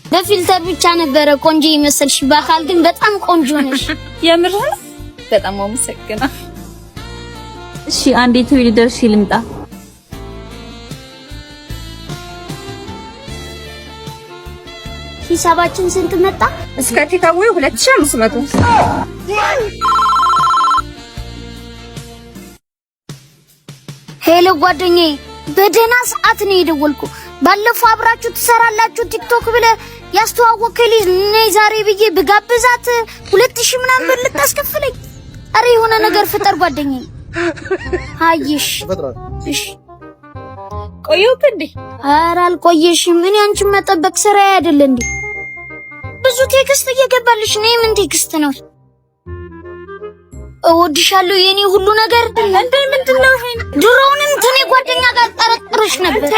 በፊልተር ብቻ ነበረ ቆንጆ ይመስልሽ፣ በአካል ግን በጣም ቆንጆ ነሽ። የምር በጣም አመሰግናለሁ። እሺ አንዴ ትዊል ደርሽ ልምጣ። ሂሳባችን ስንት መጣ? እስከ ቴካዌ 2500። ሄሎ ጓደኛዬ፣ በደህና ሰዓት ነው የደወልኩ። ባለፈው አብራችሁ ትሰራላችሁ ቲክቶክ ብለ ያስተዋወቀኝ ልጅ ነይ ዛሬ ብዬ ብጋብዛት 2000 ምናምን ብር ልታስከፍለኝ። አረ የሆነ ነገር ፍጠር ጓደኛዬ። አይሽ እሺ ቆየሁት እንዴ? ኧረ አልቆየሽም። እኔ አንቺን መጠበቅ ስራዬ አይደል እንዴ? ብዙ ቴክስት እየገባልሽ ነው። ምን ቴክስት ነው? እወድሻለሁ የኔ ሁሉ ነገር። ምንድነው ይሄ? ድሮውንም ከኔ ጓደኛ ጋር ጠረጥረሽ ነበር።